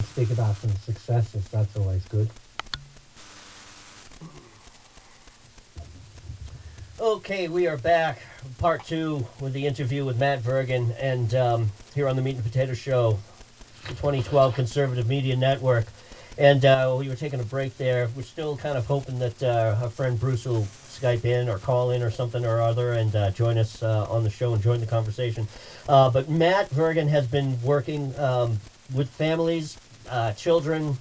speak about some successes. That's always good. Okay, we are back. Part two with the interview with Matt Vergen, and here on the Meat and Potato Show, the 2012 Conservative Media Network. And we were taking a break there. We're still kind of hoping that our friend Bruce will Skype in or call in or something or other and join us on the show and join the conversation. But Matt Vergen has been working with families, children,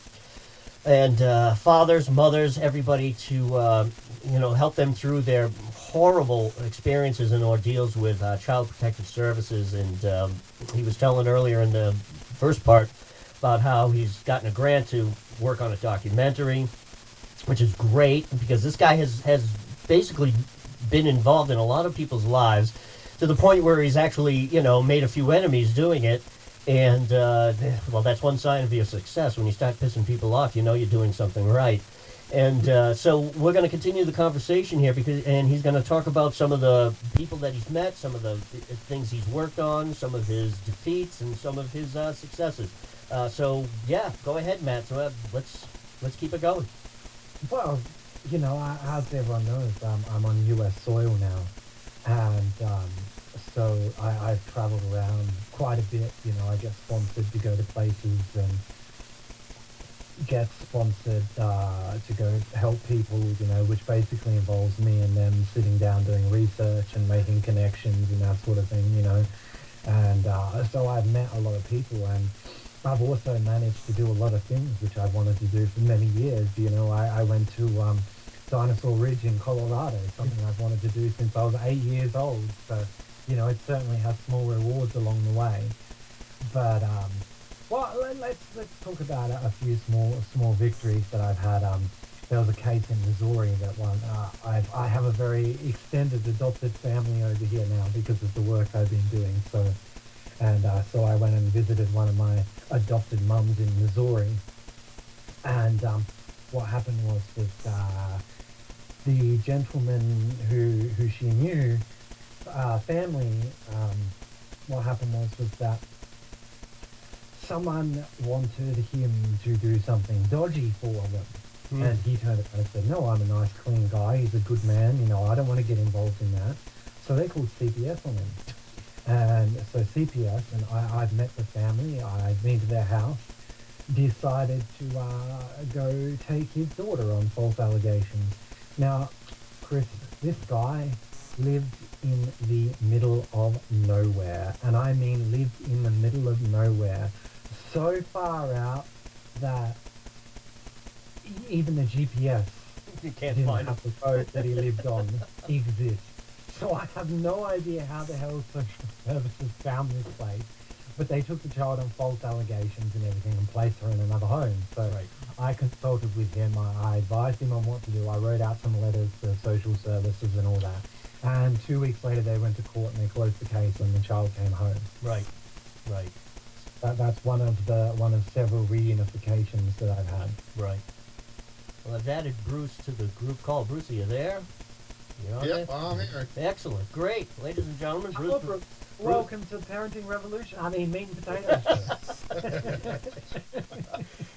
and fathers, mothers, everybody to help them through their horrible experiences and ordeals with Child Protective Services. And he was telling earlier in the first part about how he's gotten a grant to work on a documentary, which is great because this guy has basically been involved in a lot of people's lives to the point where he's actually made a few enemies doing it. And well, that's one sign of your success. When you start pissing people off, you know you're doing something right. And so we're going to continue the conversation here and he's going to talk about some of the people that he's met, some of the things he's worked on, some of his defeats, and some of his successes. So yeah, go ahead, Matt. So let's keep it going. Well, as everyone knows, I'm on U.S. soil now, and so I've traveled around quite a bit. I get sponsored to go to places and get sponsored to go help people, which basically involves me and them sitting down doing research and making connections and that sort of thing, And so I've met a lot of people, and I've also managed to do a lot of things which I've wanted to do for many years. I went to Dinosaur Ridge in Colorado, something I've wanted to do since I was 8 years old. So, it certainly has small rewards along the way. But well, let's talk about a few small victories that I've had. There was a case in Missouri that one. I have a very extended adopted family over here now because of the work I've been doing. So I went and visited one of my adopted mums in Missouri, and what happened was that the gentleman who she knew, family, what happened was that someone wanted him to do something dodgy for them. And he turned around and said, no, I'm a nice, clean guy. He's a good man. I don't want to get involved in that. So they called CPS on him. And so CPS, and I've met the family. I've been to their house, decided to go take his daughter on false allegations. Now, Chris, this guy lived in the middle of nowhere. And I mean lived in the middle of nowhere. So far out that even the GPS You can't didn't find have the road that he lived on exist. So I have no idea how the hell social services found this place, but they took the child on false allegations and everything and placed her in another home. So Right. I consulted with him. I advised him on what to do. I wrote out some letters to social services and all that. And 2 weeks later, they went to court and they closed the case, and the child came home. Right. Right. That's one of several reunifications that I've had. Right. Well, I've added Bruce to the group call. Bruce, are you there? You on Yep, there? I'm here. Excellent. Great. Ladies and gentlemen, Bruce. Welcome to Parenting Revolution. I mean, Meat and Potatoes.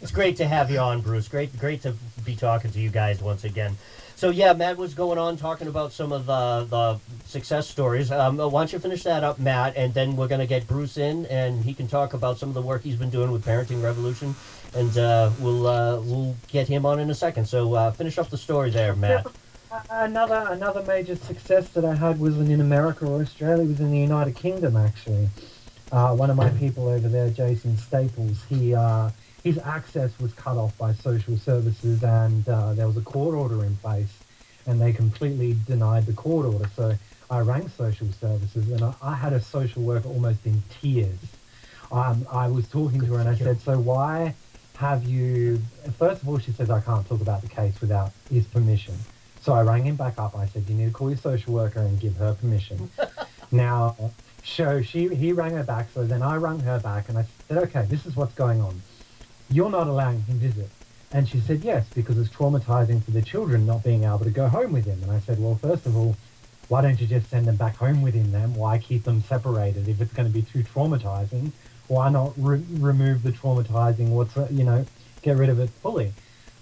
It's great to have you on, Bruce. Great to be talking to you guys once again. So yeah, Matt was going on talking about some of the success stories. Why don't you finish that up, Matt, and then we're going to get Bruce in, and he can talk about some of the work he's been doing with Parenting Revolution, and we'll get him on in a second. So finish up the story there, Matt. Another major success that I had wasn't in America or Australia. It was in the United Kingdom, actually. One of my people over there, Jason Staples, his access was cut off by social services, and there was a court order in place, and they completely denied the court order. So I rang social services, and I had a social worker almost in tears. I was talking to her, and I said, so why have you... First of all, she says, I can't talk about the case without his permission. So I rang him back up. I said, you need to call your social worker and give her permission. Now, he rang her back, so then I rang her back, and I said, okay, this is what's going on. You're not allowing him to visit. And she said, yes, because it's traumatizing for the children not being able to go home with him. And I said, well, first of all, why don't you just send them back home with him then? Why keep them separated if it's going to be too traumatizing? why not remove the traumatizing, get rid of it fully?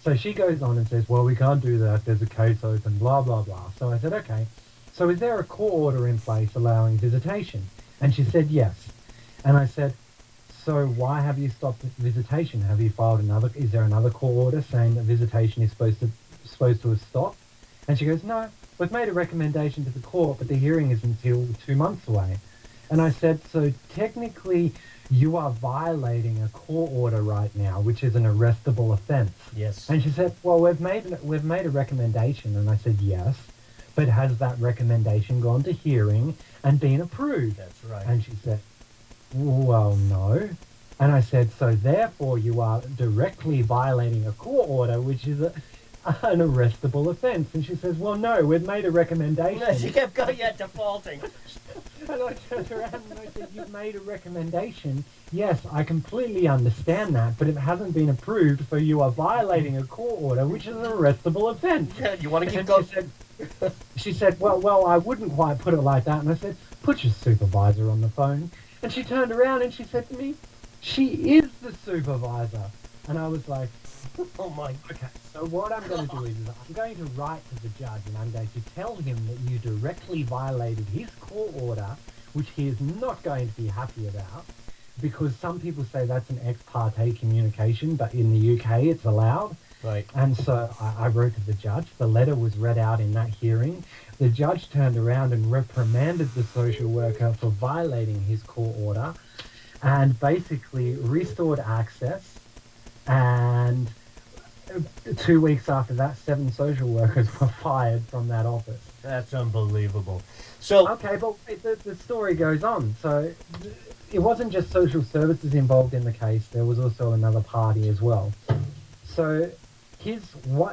So she goes on and says, well, we can't do that. There's a case open, blah, blah, blah. So I said, okay. So is there a court order in place allowing visitation? And she said, yes. And I said, so why have you stopped visitation? Have you filed is there another court order saying that visitation is supposed to have stopped? And she goes, no, we've made a recommendation to the court, but the hearing is until 2 months away. And I said, so technically you are violating a court order right now, which is an arrestable offense. Yes. And she said, well, we've made a recommendation. And I said, yes, but has that recommendation gone to hearing and been approved? That's right. And she said, well, no. And I said, so therefore you are directly violating a court order, which is an arrestable offense. And she says, well, no, we've made a recommendation. No, she kept going, yeah, defaulting. And I turned around and I said, you've made a recommendation. Yes, I completely understand that, but it hasn't been approved, so you are violating a court order, which is an arrestable offense. Yeah, you want to keep going? She said, well, I wouldn't quite put it like that. And I said, put your supervisor on the phone. And she turned around and she said to me, she is the supervisor. And I was like, oh my. Okay, so what I'm going to do is I'm going to write to the judge and I'm going to tell him that you directly violated his court order, which he is not going to be happy about, because some people say that's an ex parte communication, but in the UK it's allowed. Right. And so I wrote to the judge. The letter was read out in that hearing. The judge turned around and reprimanded the social worker for violating his court order and basically restored access. And 2 weeks after that, 7 social workers were fired from that office. That's unbelievable. So okay, but the story goes on. So it wasn't just social services involved in the case. There was also another party as well. So his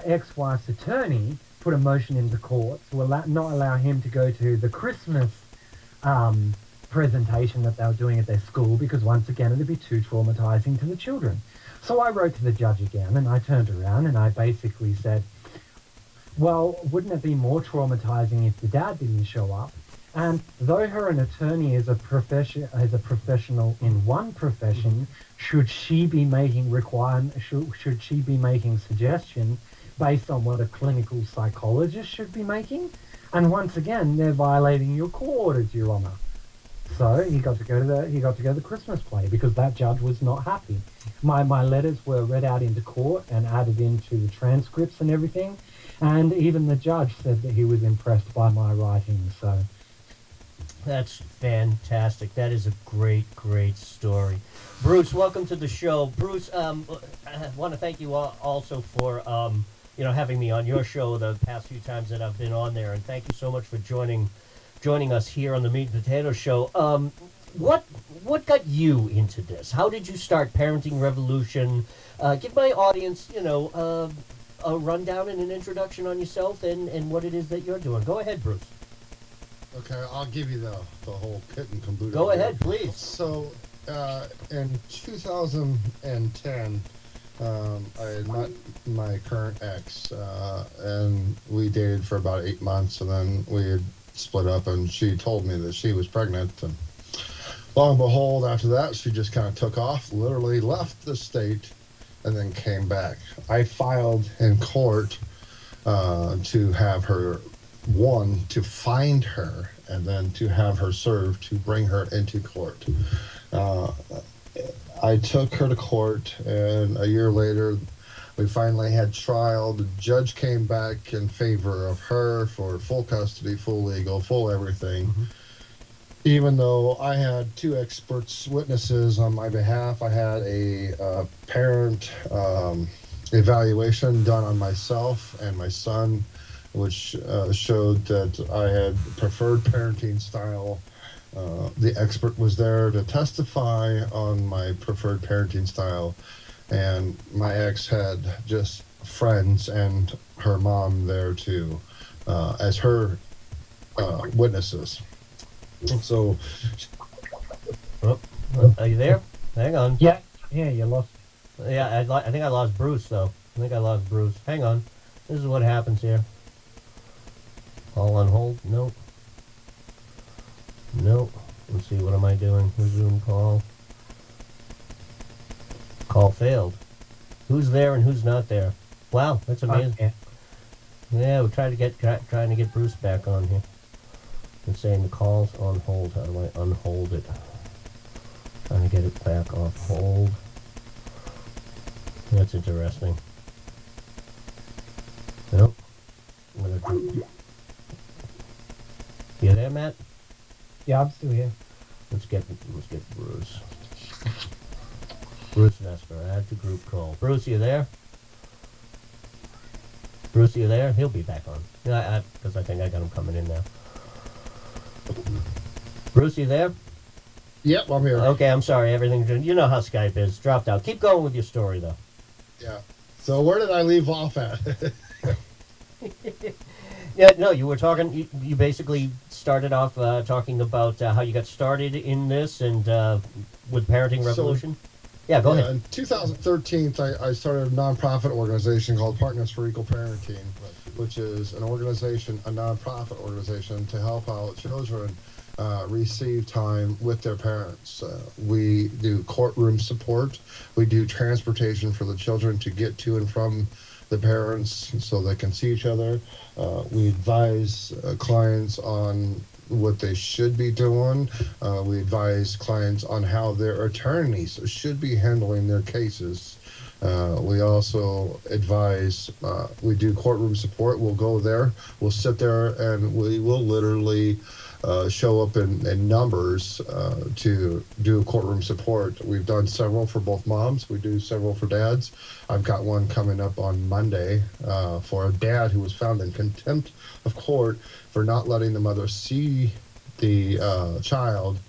ex-wife's attorney put a motion into court to not allow him to go to the Christmas presentation that they were doing at their school, because once again it'd be too traumatizing to the children. So I wrote to the judge again and I turned around and I basically said, well, wouldn't it be more traumatizing if the dad didn't show up? And though her an attorney is a professional in one profession, should she be making should she be making suggestions based on what a clinical psychologist should be making? And once again, they're violating your court orders, Your Honour. So he got to go to the Christmas play because that judge was not happy. My letters were read out into court and added into the transcripts and everything, and even the judge said that he was impressed by my writing. So that's fantastic. That is a great story. Bruce, welcome to the show. Bruce, I want to thank you also for having me on your show the past few times that I've been on there, and thank you so much for joining us here on the Meat and Potato Show. What got you into this? How did you start Parenting Revolution? Give my audience, a rundown and an introduction on yourself and what it is that you're doing. Go ahead, Bruce. Okay, I'll give you the whole kit and caboodle. Go ahead, please. So, in 2010, I had met my current ex, and we dated for about 8 months, and then we had split up, and she told me that she was pregnant, and lo and behold, after that, she just kind of took off, literally left the state, and then came back. I filed in court to have her, to find her, and then to have her served to bring her into court. I took her to court, and a year later, we finally had trial. The judge came back in favor of her for full custody, full legal, full everything. Mm-hmm. Even though I had 2 experts witnesses on my behalf, I had a parent evaluation done on myself and my son, which showed that I had preferred parenting style. The expert was there to testify on my preferred parenting style, and my ex had just friends and her mom there too, as her witnesses. So, are you there? Hang on. Yeah, you lost. Yeah, I think I lost Bruce though. Hang on. This is what happens here. All on hold. Nope. Let's see. What am I doing? Resume call. Call failed. Who's there and who's not there? Wow, that's amazing. Okay. Yeah, we're trying to get Bruce back on here. It's saying the call's on hold. How do I unhold it? Trying to get it back off hold. That's interesting. Nope. I'm gonna do. You there, Matt? Yeah, I'm still here. Let's get Bruce. Bruce Vesper, add to group call. Bruce, you there? Bruce, you there? He'll be back on. Yeah, because I think I got him coming in now. Bruce, you there? Yep, I'm here. Okay, I'm sorry. Everything. You know how Skype is. Dropped out. Keep going with your story, though. Yeah. So where did I leave off at? Yeah, no, you were talking. You basically started off talking about how you got started in this and with Parenting Revolution. Yeah, go ahead. In 2013, I started a nonprofit organization called Partners for Equal Parenting, which is an organization, a nonprofit organization to help out children receive time with their parents. We do courtroom support. We do transportation for the children to get to and from the parents so they can see each other. We advise clients on what they should be doing. We advise clients on how their attorneys should be handling their cases. We also advise, we do courtroom support. We'll go there, we'll sit there, and we will literally show up in numbers to do courtroom support. We've done several for both moms. We do several for dads. I've got one coming up on Monday for a dad who was found in contempt of court for not letting the mother see the child,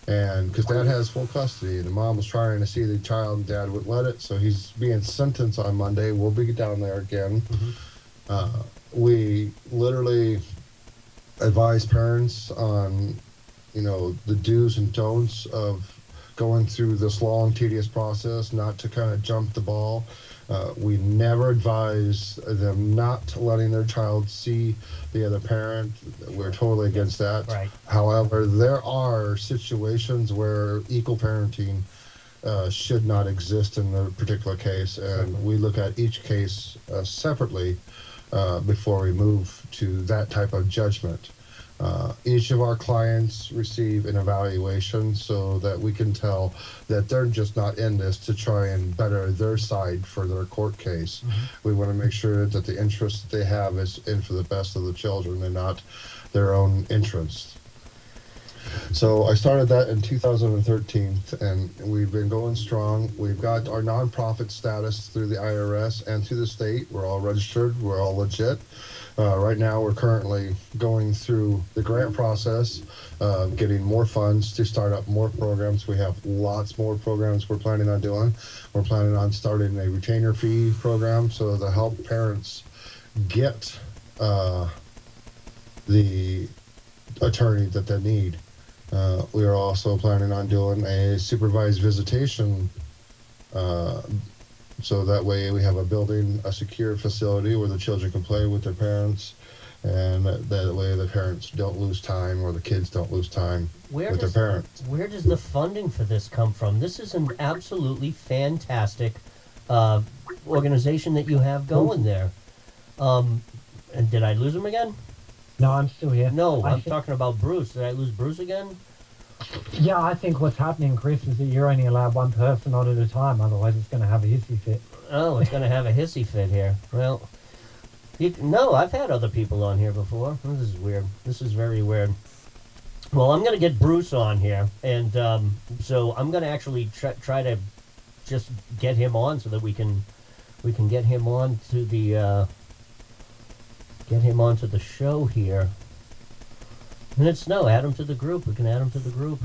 and because dad has full custody, the mom was trying to see the child and dad wouldn't let it, so he's being sentenced on Monday. We'll be down there again. We literally advise parents on, the do's and don'ts of going through this long, tedious process, not to kind of jump the ball. We never advise them not letting their child see the other parent. We're totally against that. Right. However, there are situations where equal parenting should not exist in the particular case, and we look at each case separately before we move to that type of judgment. Each of our clients receive an evaluation so that we can tell that they're just not in this to try and better their side for their court case. We want to make sure that the interest that they have is in for the best of the children and not their own interests. So I started that in 2013, and we've been going strong. We've got our nonprofit status through the IRS and through the state. We're all registered. We're all legit. Right now, we're currently going through the grant process, getting more funds to start up more programs. We have lots more programs we're planning on doing. We're planning on starting a retainer fee program so to help parents get the attorney that they need. We are also planning on doing a supervised visitation so that way we have a building, a secure facility where the children can play with their parents, and that way the parents don't lose time or the kids don't lose time with their parents. Where does the funding for this come from? This is an absolutely fantastic organization that you have going there. And did I lose him again? No, I'm still here. No, I'm talking about Bruce. Did I lose Bruce again? Yeah, I think what's happening, Chris, is that you're only allowed one person on at a time. Otherwise, it's going to have a hissy fit. Oh, it's going to have a hissy fit here. Well, no, I've had other people on here before. This is weird. This is very weird. Well, I'm going to get Bruce on here, and so I'm going to actually try to just get him on so that we can get him on to the show here. And it's add him to the group. We can add him to the group.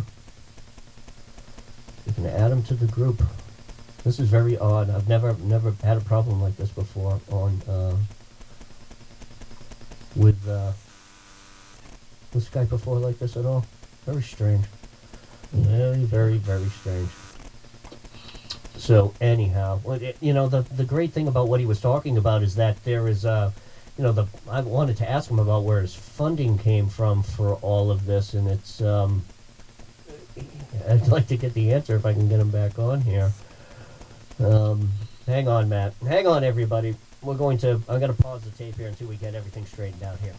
We can add him to the group. This is very odd. I've never had a problem like this before on with Skype before like this at all. Very strange. Very, very, very strange. So anyhow, the great thing about what he was talking about is that there is I wanted to ask him about where his funding came from for all of this, and it's I'd like to get the answer if I can get him back on here. Hang on, Matt. Hang on, everybody. I'm going to pause the tape here until we get everything straightened out here.